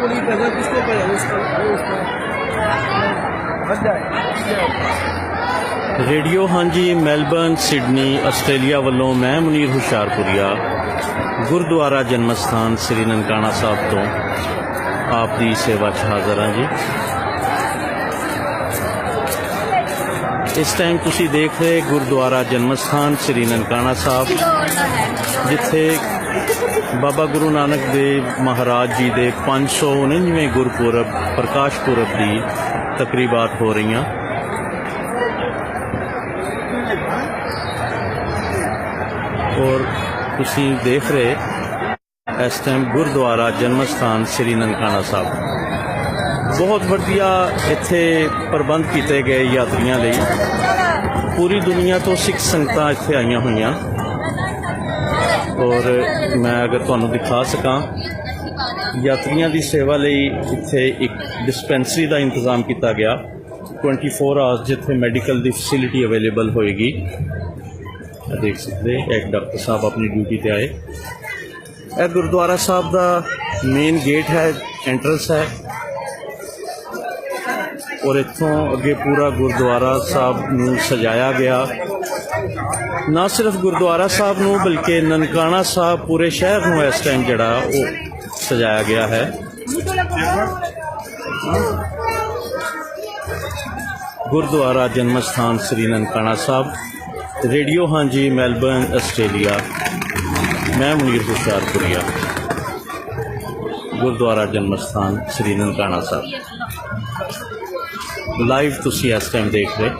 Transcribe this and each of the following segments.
पूरी कदर किसको करें उसको बच जाए। रेडियो हाँ जी मैलबर्न सिडनी आस्ट्रेलिया वालों मैं मुनीर हुशियारपुरिया गुरुद्वारा जन्म स्थान श्री ननकाना साहब तो आप दी सेवा च हाज़र हाँ जी। इस टाइम तुसी देख रहे गुरुद्वारा जन्म स्थान श्री ननकाना साहब जिथे बाबा गुरु नानक देव महाराज जी के 549वें गुरपुरब प्रकाश पुरब की तकरीबात हो रही हैं। और तुसी देख रहे इस टाइम गुरुद्वारा जन्म स्थान श्री ननकाना साहब बहुत वधिया इत्थे प्रबंध किए गए यात्रियों लिए। पूरी दुनिया तो सिख संगतां इत्थे आईयां होईयां और मैं अगर तुहानूं दिखा सकां यात्रियों की सेवा लई इत्थे एक डिस्पेंसरी का इंतजाम किया गया 24 आवर्स जिथे मैडिकल की फैसिलिटी अवेलेबल होएगी। देख सकते एक डॉक्टर साहब अपनी ड्यूटी पर आए। यह गुरुद्वारा साहब का मेन गेट है, एंट्रेंस है और इत्थों अगे पूरा गुरुद्वारा साहब नूं सजाया गया। ना सिर्फ गुरुद्वारा साहब नूं बल्कि ननकाना साहब पूरे शहर नूं इस टाइम जिहड़ा वो सजाया गया है। गुरुद्वारा जन्म स्थान श्री ननकाना साहब। रेडियो हाँ जी मैलबर्न आस्ट्रेलिया मैं मुनीर हुशियारपुरिया गुरुद्वारा जन्म स्थान श्री ननकाना साहब लाइव तुसी इस टाइम देख रहे।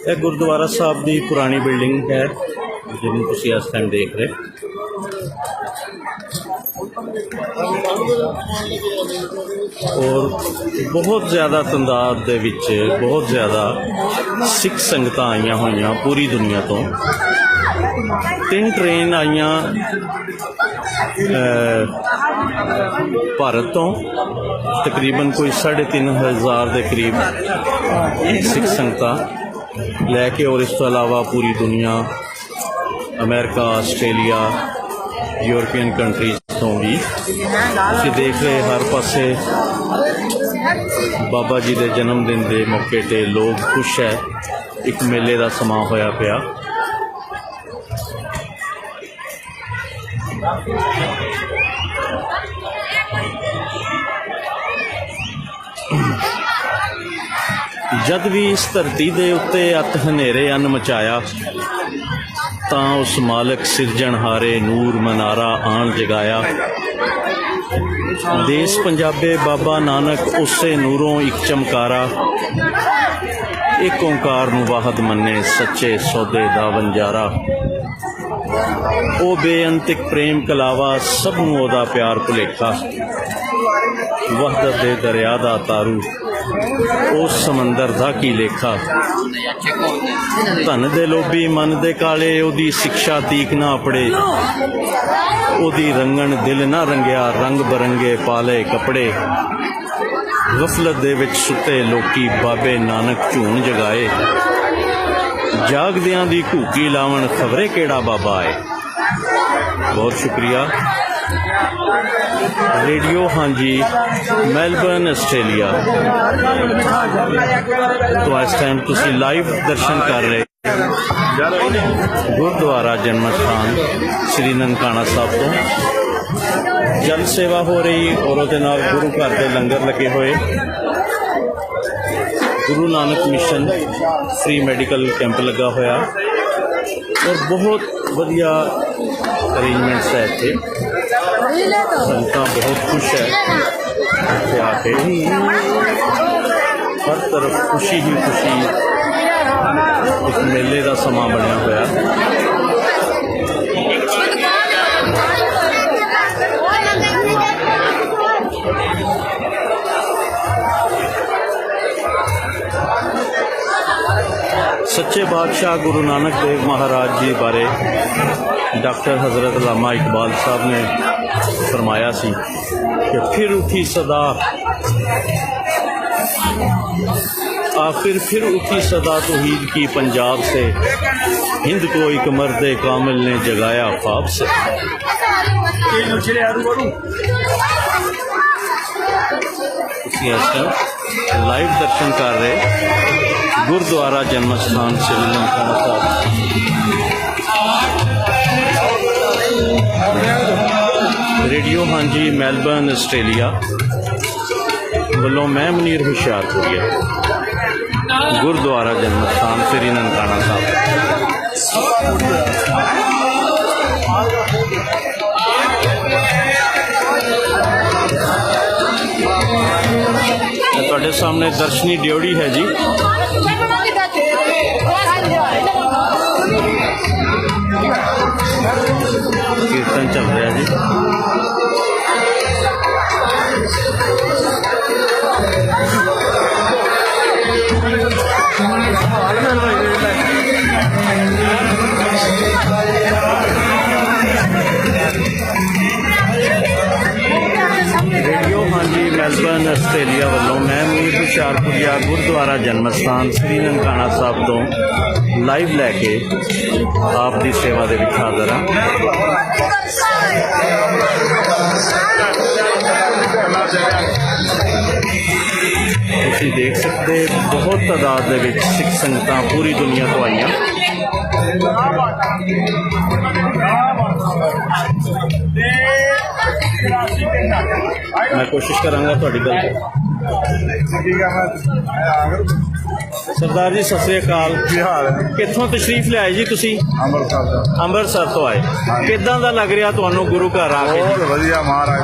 यह गुरुद्वारा साहब की पुरानी बिल्डिंग है जिन्हें तुसी इस टाइम देख रहे। और बहुत ज़्यादा तादाद दे विच बहुत ज़्यादा सिख संगतां आईयां होईयां पूरी दुनिया तो। 3 ट्रेन आईयां भारत तो तकरीबन कोई 3,500 के करीब सिख संगतां लैके और इस तो अलावा पूरी दुनिया अमेरिका आस्ट्रेलिया यूरोपियन कंट्रीज तो भी तुसीं देख रहे हर पासे बाबा जी के जन्मदिन के मौके पर लोग खुश है। एक मेले का समा होया पिया। जद भी इस धरती के उत्ते अत हनेरे अन मचाया तां उस मालक सिरजणहारे नूर मनारा आन जगाया। देश पंजाबे बाबा नानक उसे नूरों एक चमकारा। एक ओंकार नूं वाहद मन्ने सच्चे सौदे दा वंजारा। ओ बेअंतिक प्रेम कलावा सब नूं ओदा प्यार भुलेखा। वहदत दे दरिया दा तारू उस समंदर दा की लेखा। धन दे लोभी मन दे काले ओदी शिक्षा तीक ना अपड़े। ओदी रंगन दिल ना रंगिया रंग बरंगे पाले कपड़े। गफलत दे विच सुते लोकी बाबे नानक झून जगाए। जागदियां दी घूकी लावन खबरे केड़ा बाबा आए। बहुत शुक्रिया। रेडियो हाँ जी मैलबर्न आस्ट्रेलिया तो इस टाइम तुसी लाइव दर्शन कर रहे गुरुद्वारा जन्म स्थान श्री ननकाना साहब तो जल सेवा हो रही और उहदे नाल गुरु घर के लंगर लगे हुए। Guru Nanak mission free medical camp लगा होया और बहुत वधिया अरेंजमेंट्स है इत्थे। संगतां बहुत खुश है इत्थे आके। हर तरफ खुशी ही खुशी एक मेले का समा बनया होया। सच्चे बादशाह गुरु नानक देव महाराज जी बारे डॉक्टर हज़रत अल्लामा इकबाल साहब ने फरमाया सी कि फिर उठी सदा, आखिर फिर उठी सदा तौहीद की पंजाब से, हिंद को एक मर्द कामिल ने जगाया ख्वाब से। लाइव दर्शन कर रहे गुरुद्वारा जन्म स्थान श्री ननकाना साहब। रेडियो हाँ जी मैलबर्न आस्ट्रेलिया वालों मैं मुनीर हुशियारपुरिया गुरुद्वारा जन्म स्थान श्री ननकाना साहब। ਤੁਹਾਡੇ ਸਾਹਮਣੇ ਦਰਸ਼ਨੀ ਡਿਓੜੀ ਹੈ ਜੀ। ਕੀਰਤਨ ਚੱਲ ਰਿਹਾ ਜੀ। रेडियो हाँ जी मैलबर्न आस्ट्रेलिया वालों मैं मुनीर हुशियारपुरिया गुरुद्वारा जन्म स्थान श्री ननकाना साहब तो लाइव लैके आप दी सेवा दे विच हाज़र हाँ। तुसीं देख सकते बहुत तादाद दे विच सिख संगतां पूरी दुनिया तो आईयां। मैं कोशिश करांगा तुहाडी गल सरदार जी सत श्री अकाल। ਕੀ ਹਾਲ ਹੈ? कित्थों तशरीफ लियाए जी तुसी? ਅੰਮ੍ਰਿਤਸਰ ਦਾ ਅੰਮ੍ਰਿਤਸਰ ਤੋਂ ਆਏ। ਕਿੱਦਾਂ ਦਾ ਲੱਗ ਰਿਹਾ ਤੁਹਾਨੂੰ ਗੁਰੂ ਘਰ ਆ ਕੇ? ਬਹੁਤ ਵਧੀਆ ਮਹਾਰਾਜ,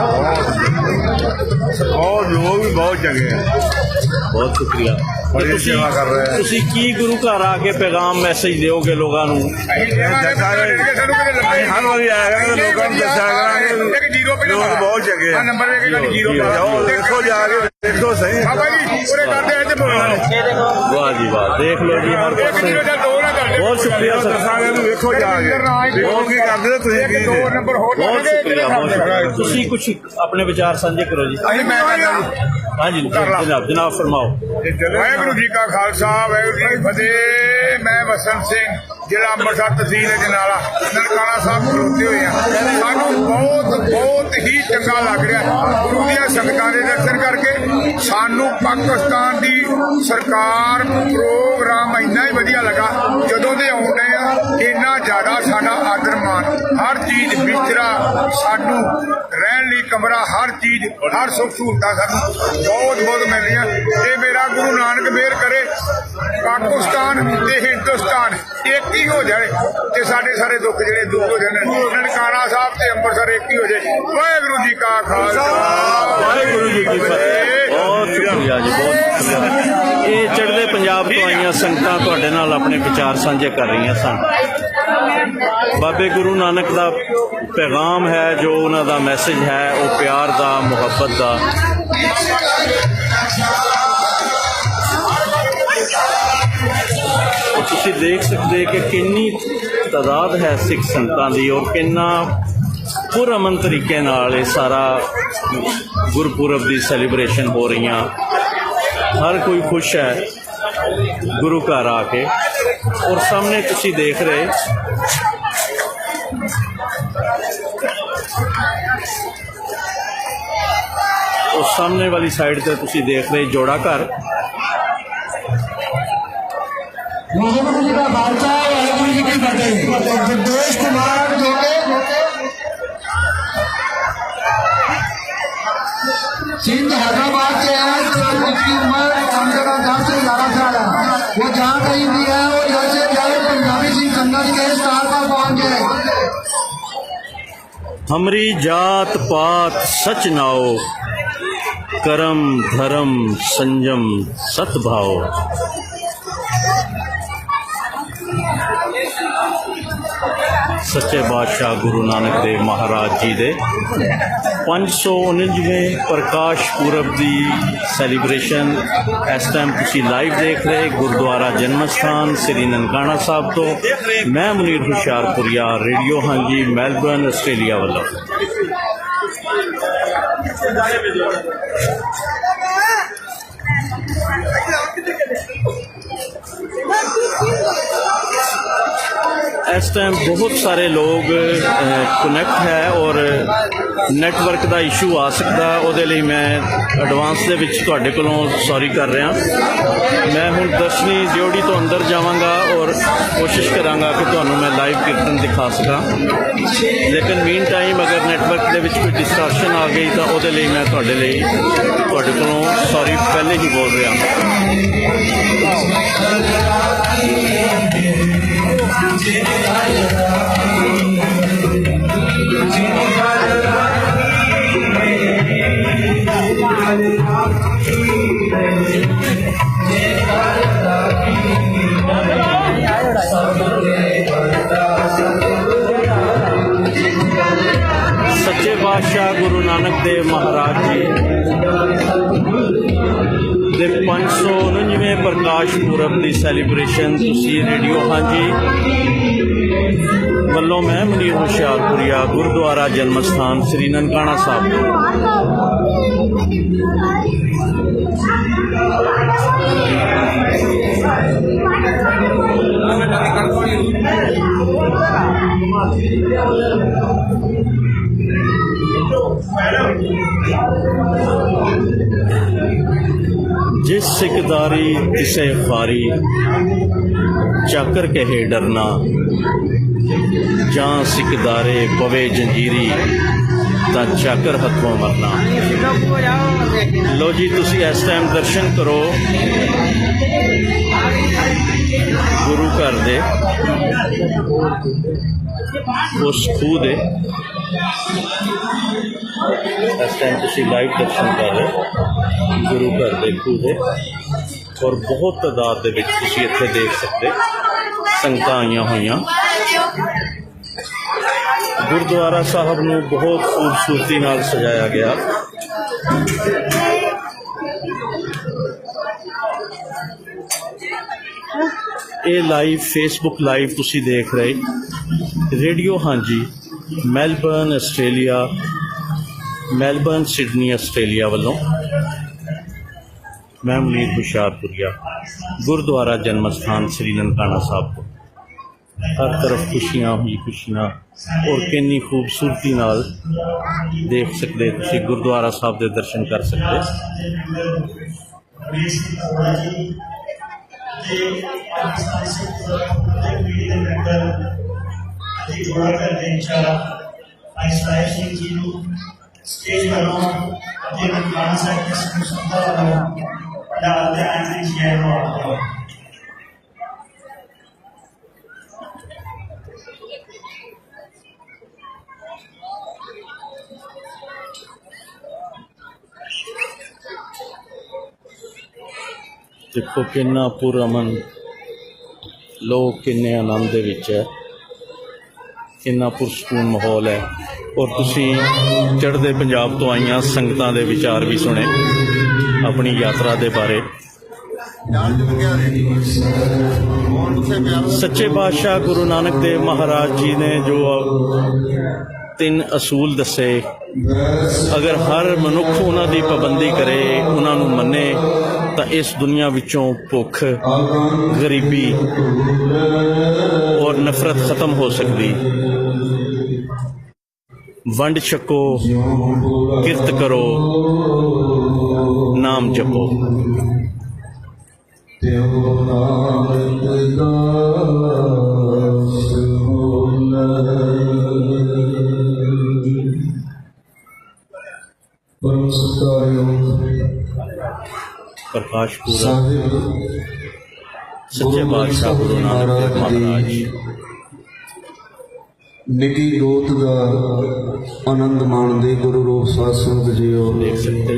ਬਹੁਤ ਲੋਕ ਵੀ ਬਹੁਤ ਚੰਗੇ ਹੈ। ਬਹੁਤ ਸ਼ੁਕਰੀਆ। ਬੜੀ ਤੁਸੀਂ- ਸੇਵਾ ਕਰ ਰਹੇ ਹੈ। ਤੁਸੀਂ ਕੀ ਗੁਰੂ ਘਰ ਆ ਕੇ ਪੈਗਾਮ ਮੈਸੇਜ ਦਿਓਗੇ ਲੋਕਾਂ ਨੂੰ? ਅਸੀਂ ਹਰ ਵਾਰੀ ਆਇਆ ਕਰਾਂਗੇ, ਲੋਕਾਂ ਨੂੰ ਦੱਸਿਆ ਕਰਾਂਗੇ ਲੋਕ ਬਹੁਤ ਚੰਗੇ ਹੈ। ਜਾਓ ਦੇਖੋ, ਜਾ ਕੇ ਦੇਖੋ ਸਹੀ। ਵਾਹ ਜੀ ਵਾਹ, ਦੇਖ ਲਓ ਜੀ ਹਰ ਪਾਸੇ। ਬਹੁਤ ਸ਼ੁਕਰੀਆ ਸਰ। ਦੱਸਾਂਗੇ ਨੂੰ ਵੇਖੋ ਜਾ ਕੇ ਲੋਕ ਕੀ ਕਰਦੇ ਨੇ, ਤੁਸੀਂ ਕੀ ਜੀ। ਬਹੁਤ ਸ਼ੁਕਰੀਆ, ਬਹੁਤ ਸ਼ੁਕਰੀਆ। ਤੁਸੀਂ ਕੁਝ ਆਪਣੇ ਵਿਚਾਰ ਸਾਂਝੇ ਕਰੋ ਜੀ। ਹਾਂਜੀ ਜਨਾਬ ਫਰਮਾਓ। ਵਾਹਿਗੁਰੂ ਜੀ ਕਾ ਖਾਲਸਾ, ਵਾਹਿਗੁਰੂ ਜੀ ਕੀ ਫਤਿਹ। ਮੈਂ ਬਸੰਤ ਸਿੰਘ, ਜ਼ਿਲ੍ਹਾ ਅੰਮ੍ਰਿਤਸਰ, ਤਹਿਸੀਲ ਅਜਨਾਲਾ, ਨਨਕਾਣਾ ਸਾਹਿਬ ਖਲੋਤੇ ਹੋਏ ਆ। ਸਾਨੂੰ ਬਹੁਤ ਹੀ ਚੰਗਾ ਲੱਗ ਰਿਹਾ ਗੁਰੂ ਦੀਆਂ ਸੰਗਤਾਂ ਦੇ ਦਰਸ਼ਨ ਕਰਕੇ। ਸਾਨੂੰ ਪਾਕਿਸਤਾਨ ਦੀ ਸਰਕਾਰ ਪ੍ਰੋਗਰਾਮ ਇੰਨਾ ਹੀ ਵਧੀਆ ਲੱਗਾ। ਜਦੋਂ ਦੇ ਆਉਂਦੇ ਆ ਇੰਨਾ ਜ਼ਿਆਦਾ ਸਾਡਾ ਆਦਰ ਮਾਣ, ਹਰ ਚੀਜ਼ ਬਿਸਤਰਾ, ਸਾਨੂੰ ਰਹਿਣ ਲਈ ਕਮਰਾ, ਹਰ ਚੀਜ਼, ਹਰ ਸੁੱਖ ਸਹੂਲਤਾਂ ਸਾਨੂੰ ਬਹੁਤ ਮਿਲ ਰਹੀਆਂ। ਇਹ ਮੇਰਾ ਗੁਰੂ ਨਾਨਕ ਮਿਹਰ ਕਰੇ ਪਾਕਿਸਤਾਨ ਤੇ ਹਿੰਦੁਸਤਾਨ ਇੱਕ ਹੀ ਹੋ ਜਾਏ ਤੇ ਸਾਡੇ ਸਾਰੇ ਦੁੱਖ ਜਿਹੜੇ ਦੂਰ ਹੋ ਜਾਣ। ਨਨਕਾਣਾ ਸਾਹਿਬ ਤੇ ਅੰਮ੍ਰਿਤਸਰ ਇੱਕ ਹੀ ਹੋ ਜਾਏ। ਵਾਹਿਗੁਰੂ ਜੀ ਕਾ ਖਾਲਸਾ, ਵਾਹਿਗੁਰੂ ਜੀ ਕੀ ਫਤਿਹ। ਬਹੁਤ ਸ਼ੁਕਰੀਆ ਜੀ, ਬਹੁਤ ਸ਼ੁਕਰੀਆ। ਇਹ ਚੜ੍ਹਦੇ ਪੰਜਾਬ ਤੋਂ ਆਈਆਂ ਸੰਗਤਾਂ ਤੁਹਾਡੇ ਨਾਲ ਆਪਣੇ ਵਿਚਾਰ ਸਾਂਝੇ ਕਰ ਰਹੀਆਂ ਸਨ। ਬਾਬੇ ਗੁਰੂ ਨਾਨਕ ਦਾ ਪੈਗਾਮ ਹੈ, ਜੋ ਉਹਨਾਂ ਦਾ ਮੈਸੇਜ ਹੈ, ਉਹ ਪਿਆਰ ਦਾ, ਮੁਹੱਬਤ ਦਾ। ਤੁਸੀਂ ਦੇਖ ਸਕਦੇ ਕਿ ਕਿੰਨੀ ਤਾਦਾਦ ਹੈ ਸਿੱਖ ਸੰਗਤਾਂ ਦੀ ਔਰ ਕਿੰਨਾ ਪੁਰਅਮਨ ਤਰੀਕੇ ਨਾਲ ਇਹ ਸਾਰਾ ਗੁਰਪੁਰਬ ਦੀ ਸੈਲੀਬ੍ਰੇਸ਼ਨ ਹੋ ਰਹੀਆਂ। ਹਰ ਕੋਈ ਖੁਸ਼ ਹੈ ਗੁਰੂ ਘਰ ਆ ਕੇ। ਔਰ ਸਾਹਮਣੇ ਤੁਸੀਂ ਦੇਖ ਰਹੇ ਉਸ ਸਾਹਮਣੇ ਵਾਲੀ ਸਾਈਡ ਤੇ ਤੁਸੀਂ ਦੇਖ ਰਹੇ ਜੋੜਾ ਘਰ। ਵਾਹਿਗੁਰੂ ਜੀ ਦਾ ਖਾਲਸਾ, ਵਾਹਿਗੁਰੂ ਜੀ ਕੀ ਫਤਿਹ। ਜਗਦੇਸ਼ ਕੁਮਾਰ ਜੋਗੇ सिंध हैदराबाद से है, उसकी उम्र कम से कम 10 से 11 साल है। वो जहाँ कहीं भी है वो जैसे जाए पंजाबी सिंह संगत के स्टार पर पहुँच गए। हमरी जात पात सच नाओ, करम धर्म संयम सतभाव। ਸੱਚੇ ਬਾਦਸ਼ਾਹ ਗੁਰੂ ਨਾਨਕ ਦੇਵ ਮਹਾਰਾਜ ਜੀ ਦੇ 549ਵੇਂ ਪ੍ਰਕਾਸ਼ ਪੁਰਬ ਦੀ ਸੈਲੀਬ੍ਰੇਸ਼ਨ ਇਸ ਟਾਈਮ ਤੁਸੀਂ ਲਾਈਵ ਦੇਖ ਰਹੇ ਗੁਰਦੁਆਰਾ ਜਨਮ ਸਥਾਨ ਸ੍ਰੀ ਨਨਕਾਣਾ ਸਾਹਿਬ ਤੋਂ। ਮੈਂ ਮੁਨੀਰ ਹੁਸ਼ਿਆਰਪੁਰੀਆ, ਰੇਡੀਓ ਹਾਂਜੀ ਮੈਲਬਰਨ ਆਸਟ੍ਰੇਲੀਆ ਵੱਲੋਂ। इस टाइम बहुत सारे लोग कनेक्ट है और नैटवर्क का इशू आ सकता है, ਉਹਦੇ ਲਈ मैं एडवांस ਦੇ ਵਿੱਚ ਤੁਹਾਡੇ ਕੋਲੋਂ सॉरी कर रहा। मैं ਹੁਣ दर्शनी ड्योढ़ी तो अंदर जावांगा और कोशिश करांगा कि ਤੁਹਾਨੂੰ मैं लाइव कीर्तन दिखा सकां, लेकिन मीन टाइम अगर नैटवर्क ਦੇ ਵਿੱਚ कोई डिस्टॉर्शन आ गई ਤਾਂ ਉਹਦੇ ਲਈ मैं ਤੁਹਾਡੇ ਕੋਲੋਂ सॉरी पहले ही बोल रहा। सच्चे बादशाह गुरु नानक देव महाराज जी ਦੇ 549ਵੇਂ ਪ੍ਰਕਾਸ਼ ਪੁਰਬ ਦੀ ਸੈਲੀਬ੍ਰੇਸ਼ਨ ਤੁਸੀਂ ਰੇਡੀਓ ਹਾਂਜੀ ਵੱਲੋਂ ਮੈਂ ਮੁਨੀਰ ਹੁਸ਼ਿਆਰਪੁਰੀਆ ਗੁਰਦੁਆਰਾ ਜਨਮ ਸਥਾਨ ਸ੍ਰੀ ਨਨਕਾਣਾ ਸਾਹਿਬ ਤੋਂ। जिस सिकदारी तिसे खारी चाकर कहे डरना, जहाँ सिकदारे पवे जंजीरी तां चाकर हथों मरना। लो जी तुसी इस टाइम दर्शन करो गुरु घर दे उस खूह दे। इस टाइम तुसी लाइव दर्शन कर रहे गुरु घर दे खूह दे और बहुत तादाद दे विच तुसी इत्थे देख सकते संगतां आईयां होईयां। गुरुद्वारा साहब नूं बहुत खूबसूरती नाल सजाया गया। ये लाइव फेसबुक लाइव तुसी देख रहे रेडियो ਹਾਂਜੀ Melbourne Australia, Melbourne Sydney Australia ਵੱਲੋਂ। मैं मुनीर हुशियारपुरिया गुरुद्वारा जन्म स्थान श्री ननकाना साहब को। हर तरफ खुशियाँ ही खुशियाँ और कितनी खूबसूरती नाल देख सकते, तुसी गुरुद्वारा साहब के दर्शन कर सकते। देखो किन्ना पुरअमन लोग किन्ने आनंद दे विच है, किन्ना पुरसकून माहौल है। और तुसी चढ़दे पंजाब तो आईयां संगतां दे विचार भी सुने अपनी यात्रा दे बारे। सच्चे बादशाह गुरु नानक देव महाराज जी ने जो 3 असूल दसे, अगर हर मनुख उन्हां दी पाबंदी करे, उन्हां नूं मन्ने, तां इस दुनिया विचों भुख, गरीबी और नफरत खत्म हो सकती। वंड छको, किरत करो, नाम जपो। प्रकाश पूरा सच्चे बादशाह गुरु नानक देव महाराज निकी गोत का आनंद माणदे गुरु रूप साध संगत जीओ देख सकते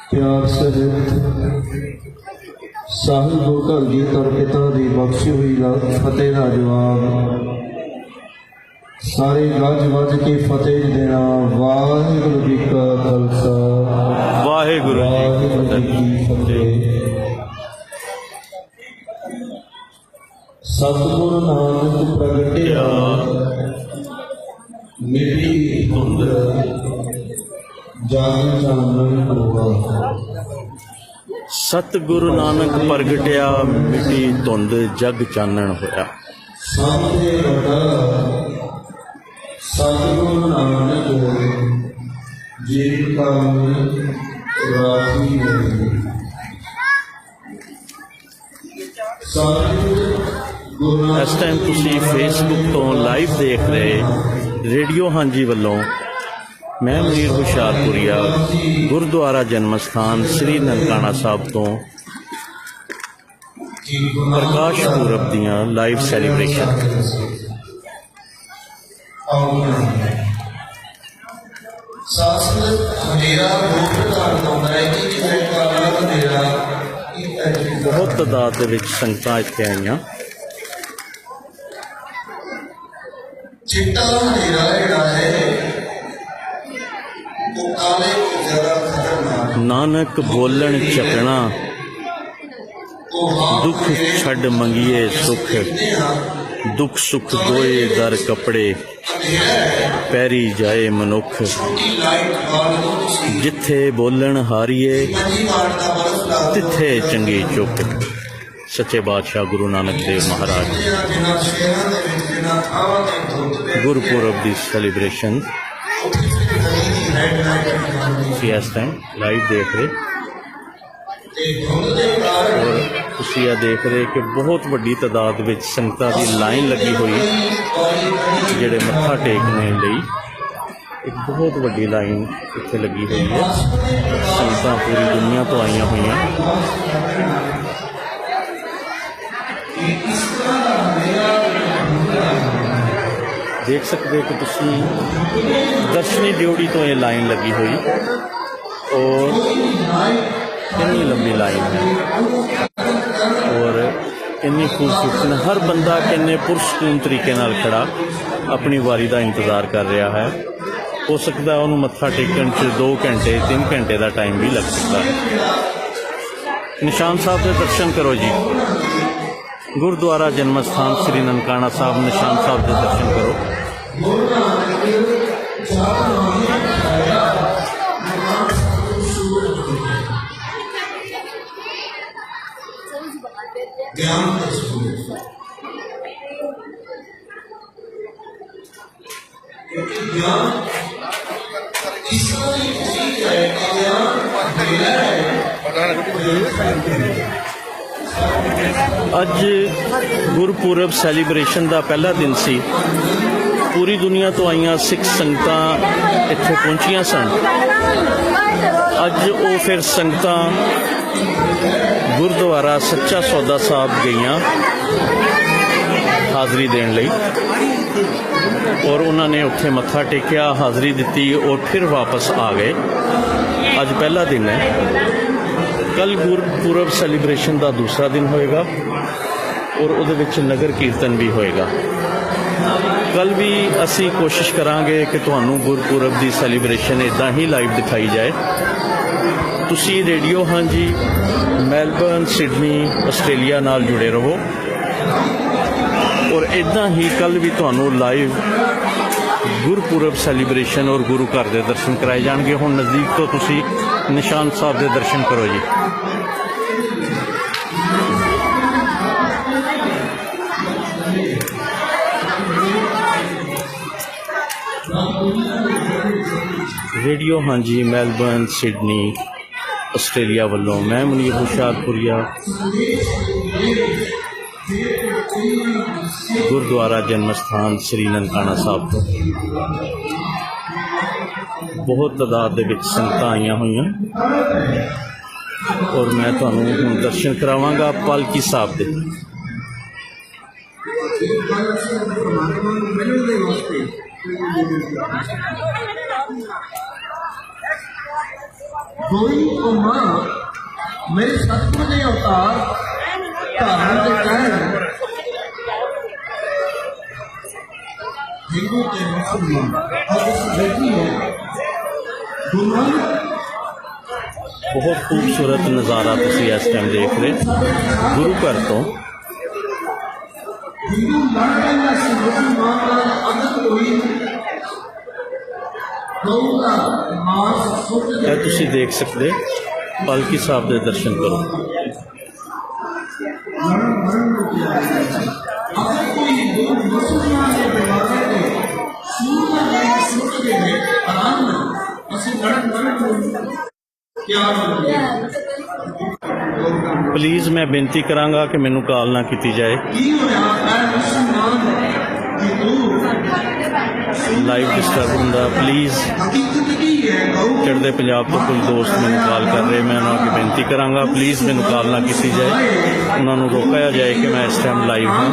प्यार सहित ਸਾਹਿਬ ਗੁਰੂ ਘਰ ਜੀ ਤਰ ਪਿਤਾ ਦੀ ਬਖਸ਼ੀ ਹੋਈ ਫਤਿਹ ਦਾ ਜਵਾਬ ਸਾਰੇ ਗੱਜ ਵੱਜ ਕੇ ਫਤਿਹ ਦੇਣਾ। ਵਾਹਿਗੁਰੂ ਜੀ ਕਾ ਖਾਲਸਾ ਵਾਹਿਗੁਰੂ ਜੀ ਕੀ ਫਤਿਹ। ਸਤਿਗੁਰੂ ਨਾਨਕ ਪ੍ਰਗਟਿਆ ਮਿੱਟੀ ਧੁੰਦ ਜਗ ਚਾਨਣ ਹੋਆ। ਸਤਿਗੁਰੂ ਨਾਨਕ ਪ੍ਰਗਟਿਆ ਮਿੱਟੀ ਧੁੰਦ ਜਗ ਚਾਨਣ ਹੋਇਆ। ਸਾਹਮਣੇ ਵੱਡਾ ਸਤਿਗੁਰੂ ਨਾਨਕ ਜੀ ਕਾ ਰਾਖੀ ਹੋਈ। ਇਸ ਟਾਈਮ ਤੁਸੀਂ ਫੇਸਬੁੱਕ ਤੋਂ ਲਾਈਵ ਦੇਖ ਰਹੇ ਰੇਡੀਓ ਹਾਂਜੀ ਵੱਲੋਂ ਮੈਂ ਮਨੀਰ ਹੁਸ਼ਿਆਰਪੁਰੀਆ ਗੁਰਦੁਆਰਾ ਜਨਮ ਸਥਾਨ ਸ੍ਰੀ ਨਨਕਾਣਾ ਸਾਹਿਬ ਤੋਂ ਪ੍ਰਕਾਸ਼ ਪੁਰਬ ਦੀਆਂ ਲਾਈਵ ਸੈਲੀਬ੍ਰੇਸ਼ਨ। ਸਾਸਨ ਹਨੇਰਾ ਰੂਪ ਧਾਰਨ ਹੁੰਦਾ ਹੈ ਕਿ ਜਿਵੇਂ ਕਾਲਾ ਹਨੇਰਾ ਬਹੁਤ ਤਾਦਾਦ ਦੇ ਵਿੱਚ ਸੰਗਤਾਂ ਇੱਥੇ ਆਈਆਂ। ਚਿੱਟਾ ਹਨੇਰਾ ਜਿਹੜਾ ਹੈ ਉਹ ਕਾਲੇ ਤੋਂ ਜ਼ਿਆਦਾ ਖਤਰਨਾਕ। ਨਾਨਕ ਬੋਲਣ ਚੱਕਣਾ ਦੁੱਖ ਛੱਡ ਮੰਗੀਏ ਸੁਖ, ਦੁੱਖ ਸੁਖ ਦੋਏ ਦਰ ਕੱਪੜੇ ਪੈਰੀ ਜਾਏ ਮਨੁੱਖ। ਜਿੱਥੇ ਬੋਲਣ ਹਾਰੀਏ ਤਿੱਥੇ ਚੰਗੀ ਚੁੱਪ। ਸੱਚੇ ਬਾਦਸ਼ਾਹ ਗੁਰੂ ਨਾਨਕ ਦੇਵ ਮਹਾਰਾਜ ਗੁਰਪੁਰਬ ਦੀ ਸੈਲੀਬ੍ਰੇਸ਼ਨ ਇਸ ਟਾਈਮ ਲਾਈਵ ਦੇਖ ਰਹੇ ਔਰ ਤੁਸੀਂ ਇਹ ਦੇਖ ਰਹੇ ਕਿ ਬਹੁਤ ਵੱਡੀ ਤਾਦਾਦ ਵਿੱਚ ਸੰਗਤਾਂ ਦੀ ਲਾਈਨ ਲੱਗੀ ਹੋਈ ਜਿਹੜੇ ਮੱਥਾ ਟੇਕਣੇ ਲਈ। ਇੱਕ ਬਹੁਤ ਵੱਡੀ ਲਾਈਨ ਇੱਥੇ ਲੱਗੀ ਹੋਈ ਹੈ। ਸੰਗਤਾਂ ਪੂਰੀ ਦੁਨੀਆ ਤੋਂ ਆਈਆਂ ਹੋਈਆਂ। ਦੇਖ ਸਕਦੇ ਕਿ ਤੁਸੀਂ ਦਰਸ਼ਨੀ ਡਿਊਟੀ ਤੋਂ ਇਹ ਲਾਈਨ ਲੱਗੀ ਹੋਈ ਔਰ ਕਿੰਨੀ ਲੰਬੀ ਲਾਈਨ ਹੈ ਔਰ ਕਿੰਨੀ ਖੂਬਸੂਰਤ। ਹਰ ਬੰਦਾ ਕਿੰਨੇ ਪੁਰਸਕੂਨ ਤਰੀਕੇ ਨਾਲ ਖੜਾ ਆਪਣੀ ਵਾਰੀ ਦਾ ਇੰਤਜ਼ਾਰ ਕਰ ਰਿਹਾ ਹੈ। ਹੋ ਸਕਦਾ ਉਹਨੂੰ ਮੱਥਾ ਟੇਕਣ 'ਚ 2 ਘੰਟੇ 3 ਘੰਟੇ ਦਾ ਟਾਈਮ ਵੀ ਲੱਗ ਸਕਦਾ ਹੈ। ਨਿਸ਼ਾਨ ਸਾਹਿਬ ਦੇ ਦਰਸ਼ਨ ਕਰੋ ਜੀ। ਗੁਰਦੁਆਰਾ ਜਨਮ ਸਥਾਨ ਸ੍ਰੀ ਨਨਕਾਣਾ ਸਾਹਿਬ ਨਿਸ਼ਾਨ ਸਾਹਿਬ ਦੇ ਦਰਸ਼ਨ ਕਰੋ। ਅੱਜ ਗੁਰਪੁਰਬ ਸੈਲੀਬ੍ਰੇਸ਼ਨ ਦਾ ਪਹਿਲਾ ਦਿਨ ਸੀ। ਪੂਰੀ ਦੁਨੀਆ ਤੋਂ ਆਈਆਂ ਸਿੱਖ ਸੰਗਤਾਂ ਇੱਥੇ ਪਹੁੰਚੀਆਂ ਸਨ। ਅੱਜ ਉਹ ਫਿਰ ਸੰਗਤਾਂ ਗੁਰਦੁਆਰਾ ਸੱਚਾ ਸੌਦਾ ਸਾਹਿਬ ਗਈਆਂ ਹਾਜ਼ਰੀ ਦੇਣ ਲਈ ਔਰ ਉਹਨਾਂ ਨੇ ਉੱਥੇ ਮੱਥਾ ਟੇਕਿਆ, ਹਾਜ਼ਰੀ ਦਿੱਤੀ ਔਰ ਫਿਰ ਵਾਪਸ ਆ ਗਏ। ਅੱਜ ਪਹਿਲਾ ਦਿਨ ਹੈ। ਕੱਲ ਗੁਰਪੁਰਬ ਸੈਲੀਬ੍ਰੇਸ਼ਨ ਦਾ ਦੂਸਰਾ ਦਿਨ ਹੋਏਗਾ ਔਰ ਉਹਦੇ ਵਿੱਚ ਨਗਰ ਕੀਰਤਨ ਵੀ ਹੋਏਗਾ। ਕੱਲ ਵੀ ਅਸੀਂ ਕੋਸ਼ਿਸ਼ ਕਰਾਂਗੇ ਕਿ ਤੁਹਾਨੂੰ ਗੁਰਪੁਰਬ ਦੀ ਸੈਲੀਬ੍ਰੇਸ਼ਨ ਇੱਦਾਂ ਹੀ ਲਾਈਵ ਦਿਖਾਈ ਜਾਏ। ਤੁਸੀਂ ਰੇਡੀਓ ਹਾਂਜੀ ਮੈਲਬਰਨ, ਸਿਡਨੀ, ਆਸਟ੍ਰੇਲੀਆ ਨਾਲ ਜੁੜੇ ਰਹੋ ਔਰ ਇੱਦਾਂ ਹੀ ਕੱਲ ਵੀ ਤੁਹਾਨੂੰ ਲਾਈਵ ਗੁਰਪੁਰਬ ਸੈਲੀਬ੍ਰੇਸ਼ਨ ਔਰ ਗੁਰੂ ਘਰ ਦੇ ਦਰਸ਼ਨ ਕਰਾਏ ਜਾਣਗੇ। ਹੁਣ ਨਜ਼ਦੀਕ ਤੋਂ ਤੁਸੀਂ ਨਿਸ਼ਾਨ ਸਾਹਿਬ ਦੇ ਦਰਸ਼ਨ ਕਰੋ ਜੀ। ਰੇਡੀਓ ਹਾਂਜੀ ਮੈਲਬਰਨ, ਸਿਡਨੀ, ਆਸਟ੍ਰੇਲੀਆ ਵੱਲੋਂ ਮੈਂ ਮਨੀਰ ਹੁਸ਼ਿਆਰਪੁਰੀਆ ਗੁਰਦੁਆਰਾ ਜਨਮ ਸਥਾਨ ਸ੍ਰੀ ਨਨਕਾਣਾ ਸਾਹਿਬ ਤੋਂ ਬਹੁਤ ਤਾਦਾਦ ਦੇ ਵਿੱਚ ਸੰਗਤਾਂ ਆਈਆਂ ਹੋਈਆਂ ਔਰ ਮੈਂ ਤੁਹਾਨੂੰ ਹੁਣ ਦਰਸ਼ਨ ਕਰਾਵਾਂਗਾ ਪਾਲਕੀ ਸਾਹਿਬ ਦੇ। ਮੇਰੇ ਸਤਿਗੁਰੂ ਦੇ ਅਵਤਾਰ ਧਾਰਨ ਦੇ ਕਹਿਣ हिंदू के मुसलमान और इस बेटी है ਦੋਨਾਂ ਬਹੁਤ ਖੂਬਸੂਰਤ ਨਜ਼ਾਰਾ ਤੁਸੀਂ ਇਸ ਟਾਈਮ ਦੇਖ ਰਹੇ ਗੁਰੂ ਘਰ ਤੋਂ। ਹਿੰਦੂ ਲੜਦੇ ਨੇ ਸੀ ਮੁਸਲਮਾਨ ਨਾਲ ਅੰਦਰ ਹੋਈ ਗਊ ਦਾ ਮਾਸ ਸੁੱਟ ਇਹ ਕੇ ਤੁਸੀਂ ਦੇਖ ਸਕਦੇ ਪਾਲਕੀ ਸਾਹਿਬ ਦੇ ਦਰਸ਼ਨ ਕਰੋ। ਅਗਰ ਕੋਈ ਹਿੰਦੂ ਮੁਸਲਮਾਨ ਦੇ ਦਰਵਾਜ਼ੇ ਤੇ ਸੂਰਮਾ ਦੇ ਸੁੱਟ ਦੇ ਆਰਾਮ ਨਾਲ ਅਸੀਂ ਲੜਨ ਨੂੰ ਤਿਆਰ ਹੋ ਗਏ। ਪਲੀਜ਼ ਮੈਂ ਬੇਨਤੀ ਕਰਾਂਗਾ ਕਿ ਮੈਨੂੰ ਕਾਲ ਨਾ ਕੀਤੀ ਜਾਏ। ਕੀ ਹੋਇਆ ਮੈਂ ਮੁਸਲਮਾਨ ਹਿੰਦੂ ਲਾਈਵ ਡਿਸਟਰਬ ਹੁੰਦਾ। ਪਲੀਜ਼ ਹਕੀਕਤ ਕੀ ਹੈ ਗਊ ਚੜ੍ਹਦੇ ਪੰਜਾਬ ਤੋਂ ਕੁਝ ਦੋਸਤ ਮੈਨੂੰ ਕਾਲ ਕਰ ਰਹੇ। ਮੈਂ ਉਹਨਾਂ ਅੱਗੇ ਬੇਨਤੀ ਕਰਾਂਗਾ ਪਲੀਜ਼ ਮੈਨੂੰ ਕਾਲ ਨਾ ਕੀਤੀ ਜਾਏ, ਉਹਨਾਂ ਨੂੰ ਰੋਕਿਆ ਜਾਏ ਕਿ ਮੈਂ ਇਸ ਟਾਈਮ ਲਾਈਵ ਹਾਂ।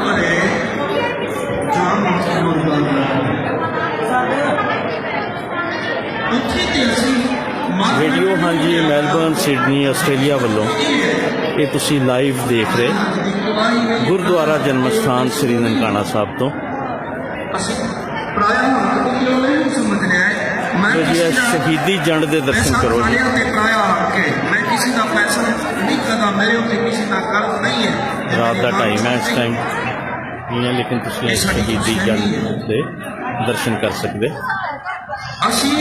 ਉੱਥੇ ਤੇ ਅਸੀਂ ਰੇਡੀਓ ਹਾਂਜੀ ਮੈਲਬਰਨ ਸਿਡਨੀ ਆਸਟ੍ਰੇਲੀਆ ਵੱਲੋਂ ਇਹ ਤੁਸੀਂ ਲਾਈਵ ਦੇਖ ਰਹੇ ਗੁਰਦੁਆਰਾ ਜਨਮ ਸਥਾਨ ਸ੍ਰੀ ਨਨਕਾਣਾ ਸਾਹਿਬ ਤੋਂ। ਅਸੀਂ ਪ੍ਰਾਇਆ ਹੱਕ ਕਿਉਂ ਨਹੀਂ ਸਮਝਦੇ ਆ ਮੈਂ ਤੇ ਜੀ ਇਹ ਸ਼ਹੀਦੀ ਜੰਡ ਦੇ ਦਰਸ਼ਨ ਕਰੋ ਜੀ। ਤੇ ਪ੍ਰਾਇਆ ਹੱਕ ਹੈ ਮੈਂ ਕਿਸੇ ਦਾ ਪੈਸਾ ਨਹੀਂ ਕਰਦਾ, ਮੇਰੇ ਉੱਤੇ ਕਿਸੇ ਦਾ ਕਰਜ਼ ਨਹੀਂ ਹੈ। ਰਾਤ ਦਾ ਟਾਈਮ ਹੈ ਇਸ ਟਾਈਮ ਨਹੀਂ ਹੈ, ਲੇਕਿਨ ਤੁਸੀਂ ਇਸ ਸ਼ਹੀਦੀ ਜੰਡ ਦੇ ਦਰਸ਼ਨ ਕਰ ਸਕਦੇ। ਅਸੀਂ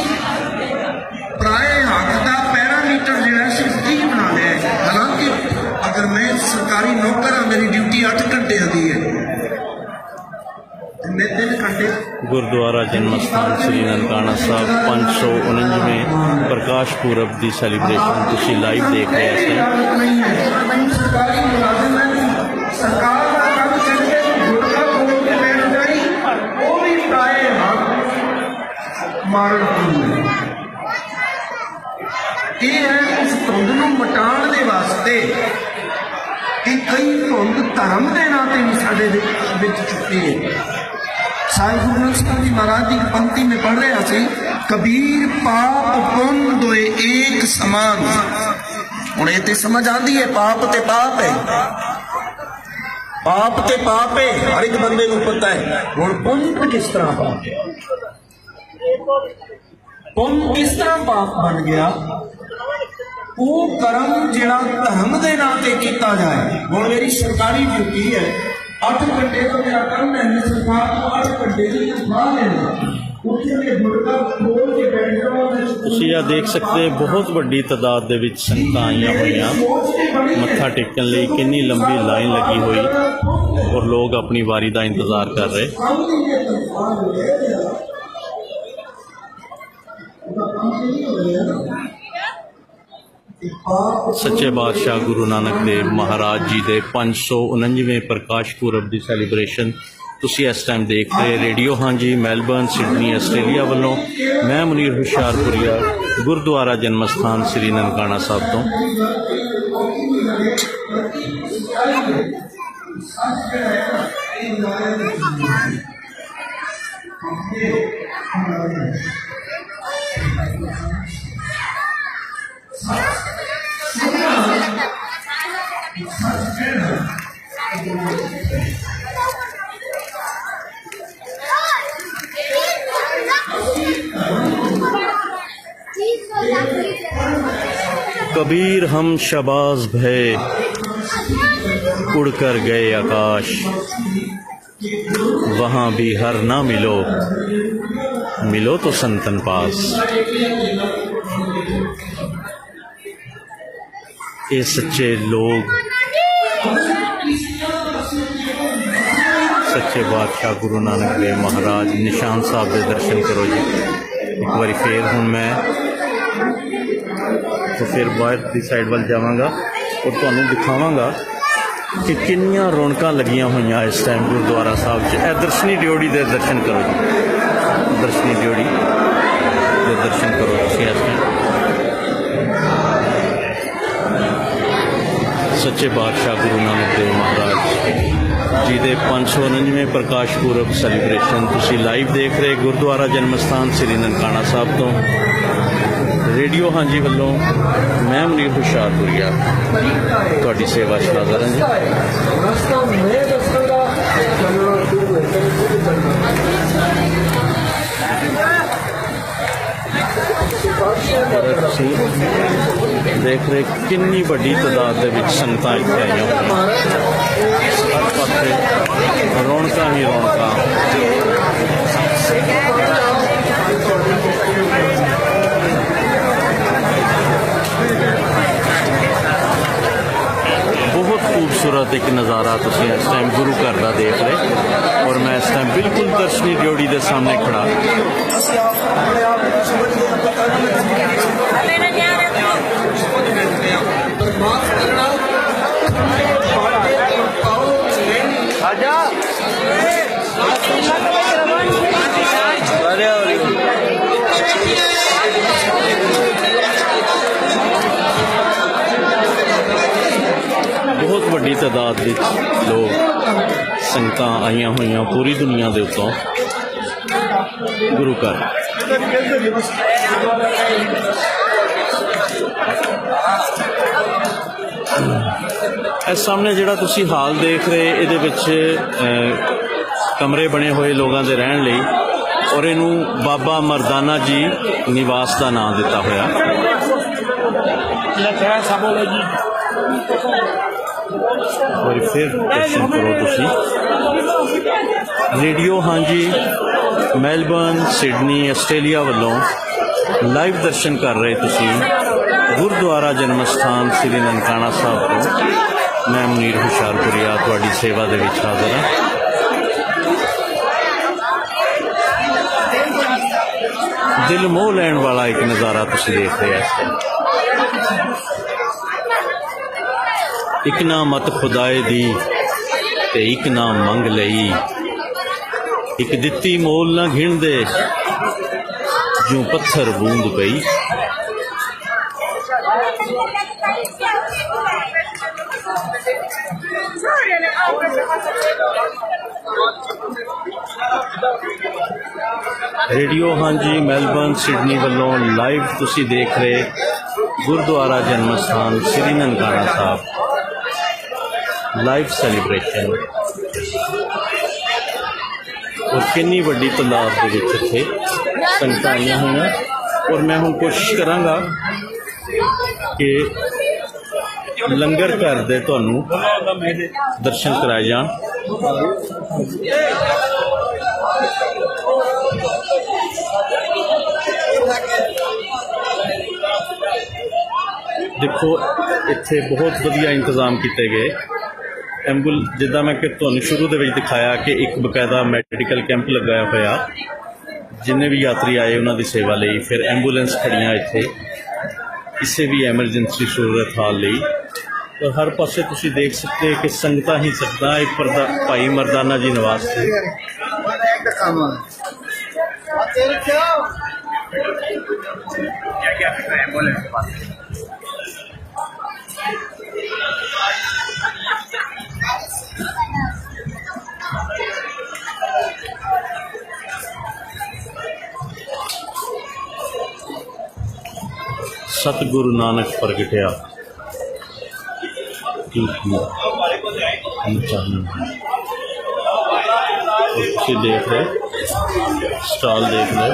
ਪ੍ਰਾਏ ਹੱਕ ਦਾ ਪੈਰਾਮੀਟਰ ਜਿਹੜਾ ਸਿਰਫ 30 ਬਣਾ ਲਿਆ ਹੈ। ਹਾਲਾਂਕਿ ਅਗਰ ਮੈਂ ਸਰਕਾਰੀ ਨੌਕਰ ਹਾਂ, ਮੇਰੀ ਡਿਊਟੀ 8 ਘੰਟਿਆਂ ਦੀ ਹੈ ਤੇ ਮੈਂ 3 ਘੰਟੇ ਗੁਰਦੁਆਰਾ ਜਨਮ ਸਥਾਨ ਸ੍ਰੀ ਨਨਕਾਣਾ ਸਾਹਿਬ 549ਵੇਂ ਪ੍ਰਕਾਸ਼ ਪੁਰਬ ਦੀ ਸੈਲੀਬ੍ਰੇਸ਼ਨ ਤੁਸੀਂ ਲਾਈਵ ਦੇਖ ਰਹੇ ਹੋ ਇਸ ਟਾਈਮ। ਸਰਕਾਰੀ ਮੁਲਾਜ਼ਮ ਹੈ, ਸਰਕਾਰ ਦਾ ਕੰਮ ਚੱਲੇ ਗੁਰਦਾ ਬੋਲ ਕੇ ਬੈਠ ਜਾਈ, ਉਹ ਵੀ ਪ੍ਰਾਏ ਹੱਕ ਮਾਰਨ ਦੀ ਇਹ ਹੈ ਉਸ ਧੁੰਦ ਨੂੰ ਮਿਟਾਉਣ ਦੇ ਵਾਸਤੇ ਕਿ ਕਈ ਧੁੰਦ ਧਰਮ ਦੇ ਨਾਂ ਤੇ ਵੀ ਸਾਡੇ ਵਿੱਚ ਚੁੱਕੀ ਹੈ। साईं गुरु नानक साहब जी महाराज की पंक्ति में पढ़ रहे थे, कबीर पाप पुण्य दोए एक समान। हुण ये ते समझ आती है पाप ते पाप है, पाप ते पाप है, हर एक बंदे को पता है। हुण पुण्य किस तरह पाप है, पुण्य किस तरह पाप बन गया? वो कर्म जिहड़ा धर्म के नाम से किया जाए। हुण मेरी सरकारी ड्यूटी है, 8 घंटे का मेरा काम है, सरकार को 8 घंटे की तनख्वाह लेना, ਉੱਥੇ ਮੈਂ ਗੁਰਦਾ ਖੋਲ ਕੇ ਬੈਠ ਜਾਵਾਂ। ਤੁਸੀਂ ਆ ਦੇਖ ਸਕਦੇ ਬਹੁਤ ਵੱਡੀ ਤਾਦਾਦ ਦੇ ਵਿੱਚ ਸੰਗਤਾਂ ਆਈਆਂ ਹੋਈਆਂ ਮੱਥਾ ਟੇਕਣ ਲਈ। ਕਿੰਨੀ ਲੰਬੀ ਲਾਈਨ ਲੱਗੀ ਹੋਈ ਔਰ ਲੋਕ ਆਪਣੀ ਵਾਰੀ ਦਾ ਇੰਤਜ਼ਾਰ ਕਰ ਰਹੇ। ਸੱਚੇ ਬਾਦਸ਼ਾਹ ਗੁਰੂ ਨਾਨਕ ਦੇਵ ਮਹਾਰਾਜ ਜੀ ਦੇ 549ਵੇਂ ਪ੍ਰਕਾਸ਼ ਪੁਰਬ ਦੀ ਸੈਲੀਬ੍ਰੇਸ਼ਨ ਤੁਸੀਂ ਇਸ ਟਾਈਮ ਦੇਖ ਰਹੇ। ਰੇਡੀਓ ਹਾਂਜੀ ਮੈਲਬਰਨ ਸਿਡਨੀ ਆਸਟ੍ਰੇਲੀਆ ਵੱਲੋਂ ਮੈਂ ਮੁਨੀਰ ਹੁਸ਼ਿਆਰਪੁਰੀਆ ਗੁਰਦੁਆਰਾ ਜਨਮ ਸਥਾਨ ਸ੍ਰੀ ਨਨਕਾਣਾ ਸਾਹਿਬ ਤੋਂ। कबीर हम शबाज भय उड़ कर गए आकाश, वहाँ भी हर ना मिलो, मिलो तो संतन पास। ये सच्चे लोग सच्चे बादशाह गुरु नानक देव महाराज निशान साहब के दर्शन करो जी। एक बार फिर हूँ मैं तो फिर बाहर की साइड वाल जावांगा और तुहानूं दिखावांगा कि किन्नियां रौनकां लगियां होईयां इस टाइम गुरुद्वारा साहब च। ए दर्शनी ड्योढ़ी दे दर्शन करो जी, दर्शनी ड्योढ़ी दे दर्शन करो तुसीं इस टाइम। सच्चे बादशाह गुरु नानक देव महाराज जी दे 549वें प्रकाश पुरब सैलीब्रेशन तुसीं लाइव देख रहे गुरुद्वारा जन्म स्थान श्री ननकाना साहब तो। रेडियो हाँ जी वालों मैं मुनीर हुशियारपुरिया ਤੁਹਾਡੀ सेवा च हाज़र हाँ जी। देख रहे कितनी बड़ी तादाद के संगत इतने आईया हर पास रौनक ही रौनक। बहुत खूबसूरत एक नज़ारा तुसीं इस टाइम गुरु घर का देख रहे और मैं इस टाइम बिल्कुल दर्शनी ड्योढ़ी के सामने खड़ा। बहुत बड़ी तादाद लोग संगत आईया हुई पूरी दुनिया के उत्तों गुरु घर। इस सामने जिहड़ा तुसी हाल देख रहे ये कमरे बने हुए लोगों के रहने लई और इनू बाबा मरदाना जी निवास का नाम दिता होया। और फिर दर्शन करो तुसी। रेडियो हाँ जी मेलबर्न सिडनी आस्ट्रेलिया वालों लाइव दर्शन कर रहे तुसी गुरुद्वारा जन्म स्थान श्री ननकाना साहब को। मैं मुनीर हुशियारपुरिया तुहाडी सेवा दे विच हाज़र हाँ। दिल मोह लैण वाला एक नज़ारा तुसी देख रहे हैं। एक ना मत खुदाए दी ते एक ना मंग लई, एक दित्ती मोल ना घिण दे जूं पत्थर बूंद पई। रेडियो हाँ जी मेलबर्न सिडनी वालों लाइव तुसी देख रहे गुरुद्वारा जन्म स्थान श्री ननकाना साहब लाइव सैलीब्रेशन और कितनी बड़ी तादाद के इतने संगत आई हुई। और मैं हूँ कोशिश कराँगा कि लंगर घर दे तुहानू दर्शन कराए जान। देखो इत्थे बहुत वधिया इंतजाम किए गए। एंबुल जिदा मैं तुहानू शुरू दे विच दिखाया कि एक बकायदा मैडिकल कैंप लगाया होया जिन्हें भी यात्री आए उन्होंने सेवा लई। फिर एंबूलेंस खड़ियाँ इत्थे किसी भी एमरजेंसी सूरत हाल लई। तो हर पासे तुसी देख सकते हैं कि संगतां ही संगतां एक भाई मरदाना जी निवास से सतगुरु नानक प्रगटिया देख रहे स्टॉल देख रहे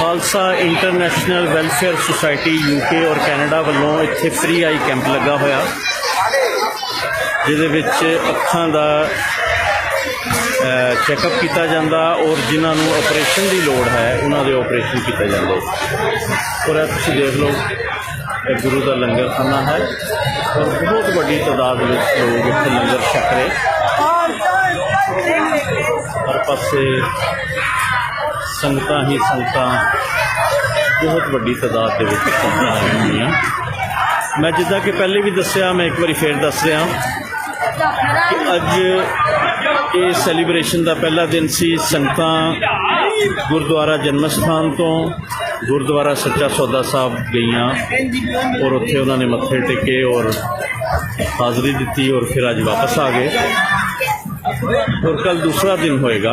Khalsa international welfare society UK और कैनेडा वालों इत्थे फ्री आई कैंप लगा होया जिहदे विच अखां दा चैकअप किया जाता और जिन्होंने ऑपरेशन की लोड़ है उन्होंने ऑपरेशन किया जाता। और तुम देख लो गुरु का लंगर खाना है और बहुत बड़ी तादाद में लोग इतने लंगर छक रहे। हर पासे ਸੰਗਤਾਂ ਹੀ ਸੰਗਤਾਂ, ਬਹੁਤ ਵੱਡੀ ਤਾਦਾਦ ਦੇ ਵਿੱਚ ਸੰਗਤਾਂ ਆਈਆਂ ਹੋਈਆਂ। ਮੈਂ ਜਿੱਦਾਂ ਕਿ ਪਹਿਲੇ ਵੀ ਦੱਸਿਆ, ਮੈਂ ਇੱਕ ਵਾਰੀ ਫੇਰ ਦੱਸ ਰਿਹਾ ਕਿ ਅੱਜ ਇਹ ਸੈਲੀਬ੍ਰੇਸ਼ਨ ਦਾ ਪਹਿਲਾ ਦਿਨ ਸੀ। ਸੰਗਤਾਂ ਗੁਰਦੁਆਰਾ ਜਨਮ ਸਥਾਨ ਤੋਂ ਗੁਰਦੁਆਰਾ ਸੱਚਾ ਸੌਦਾ ਸਾਹਿਬ ਗਈਆਂ ਔਰ ਉੱਥੇ ਉਹਨਾਂ ਨੇ ਮੱਥੇ ਟੇਕੇ ਔਰ ਹਾਜ਼ਰੀ ਦਿੱਤੀ ਔਰ ਫਿਰ ਅੱਜ ਵਾਪਸ ਆ ਗਏ। ਔਰ ਕੱਲ ਦੂਸਰਾ दिन होएगा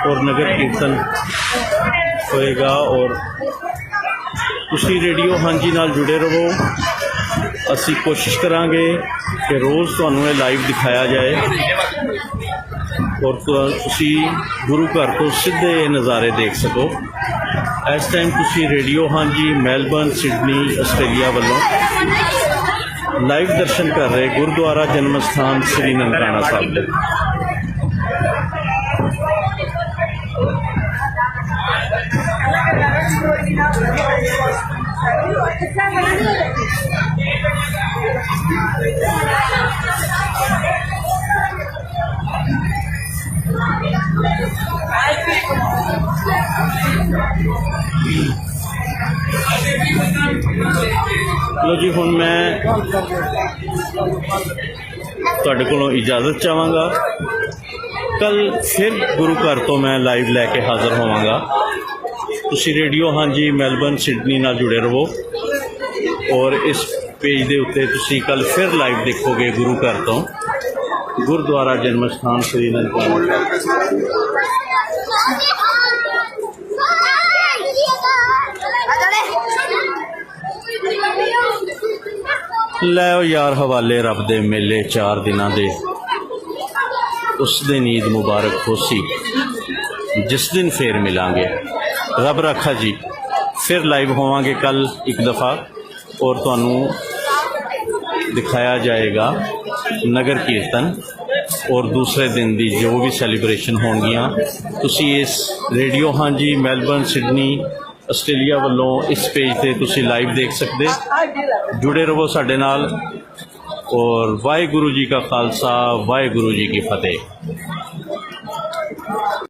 और नगर कीर्तन होएगा। और ਤੁਸੀਂ ਰੇਡੀਓ ਹਾਂਜੀ ਨਾਲ ਜੁੜੇ ਰਹੋ। ਅਸੀਂ ਕੋਸ਼ਿਸ਼ ਕਰਾਂਗੇ ਕਿ ਰੋਜ਼ ਤੁਹਾਨੂੰ ਇਹ ਲਾਈਵ ਦਿਖਾਇਆ ਜਾਏ ਔਰ ਤੁਸੀਂ ਗੁਰੂ ਘਰ ਤੋਂ ਸਿੱਧੇ ਇਹ ਨਜ਼ਾਰੇ ਦੇਖ ਸਕੋ। ਇਸ ਟਾਈਮ ਤੁਸੀਂ ਰੇਡੀਓ ਹਾਂਜੀ ਮੈਲਬਰਨ, ਸਿਡਨੀ, ਆਸਟ੍ਰੇਲੀਆ ਵੱਲੋਂ ਲਾਈਵ ਦਰਸ਼ਨ ਕਰ ਰਹੇ ਗੁਰਦੁਆਰਾ ਜਨਮ ਸਥਾਨ ਸ੍ਰੀ ਨਨਕਾਣਾ ਸਾਹਿਬ ਦੇ। ਲੋ ਜੀ, ਹੁਣ ਮੈਂ ਤੁਹਾਡੇ ਕੋਲੋਂ ਇਜਾਜ਼ਤ ਚਾਹਾਂਗਾ। ਕੱਲ ਫਿਰ ਗੁਰੂ ਘਰ ਤੋਂ ਮੈਂ ਲਾਈਵ ਲੈ ਕੇ ਹਾਜ਼ਰ ਹੋਵਾਂਗਾ। ਤੁਸੀਂ ਰੇਡੀਓ ਹਾਂਜੀ ਮੈਲਬਰਨ, ਸਿਡਨੀ ਨਾਲ ਜੁੜੇ ਰਹੋ ਔਰ ਇਸ ਪੇਜ ਦੇ ਉੱਤੇ ਤੁਸੀਂ ਕੱਲ ਫਿਰ ਲਾਈਵ ਦੇਖੋਗੇ ਗੁਰੂ ਘਰ ਤੋਂ ਗੁਰਦੁਆਰਾ ਜਨਮ ਸਥਾਨ ਸ੍ਰੀ ਨਨਕਾਣਾ ਸਾਹਿਬ। ਲੈ ਯਾਰ ਹਵਾਲੇ ਰੱਬ ਦੇ ਮੇਲੇ 4 ਦਿਨਾਂ ਦੇ, ਉਸ ਦਿਨ ਈਦ ਮੁਬਾਰਕ ਹੋਸੀ ਜਿਸ ਦਿਨ ਫੇਰ ਮਿਲਾਂਗੇ। ਰੱਬ ਰੱਖਾ ਜੀ। ਫਿਰ ਲਾਈਵ ਹੋਵਾਂਗੇ ਕੱਲ ਇੱਕ ਦਫਾ ਔਰ ਤੁਹਾਨੂੰ ਦਿਖਾਇਆ ਜਾਏਗਾ ਨਗਰ ਕੀਰਤਨ ਔਰ ਦੂਸਰੇ ਦਿਨ ਦੀ ਜੋ ਵੀ ਸੈਲੀਬ੍ਰੇਸ਼ਨ ਹੋਣਗੀਆਂ। ਤੁਸੀਂ ਇਸ ਰੇਡੀਓ ਹਾਂਜੀ ਮੈਲਬਰਨ, ਸਿਡਨੀ, ਆਸਟ੍ਰੇਲੀਆ ਵੱਲੋਂ ਇਸ ਪੇਜ ਤੇ ਤੁਸੀਂ ਲਾਈਵ ਦੇਖ ਸਕਦੇ। ਜੁੜੇ ਰਹੋ ਸਾਡੇ ਨਾਲ ਔਰ ਵਾਹਿਗੁਰੂ ਜੀ ਕਾ ਖਾਲਸਾ, ਵਾਹਿਗੁਰੂ ਜੀ ਕੀ ਫਤਿਹ।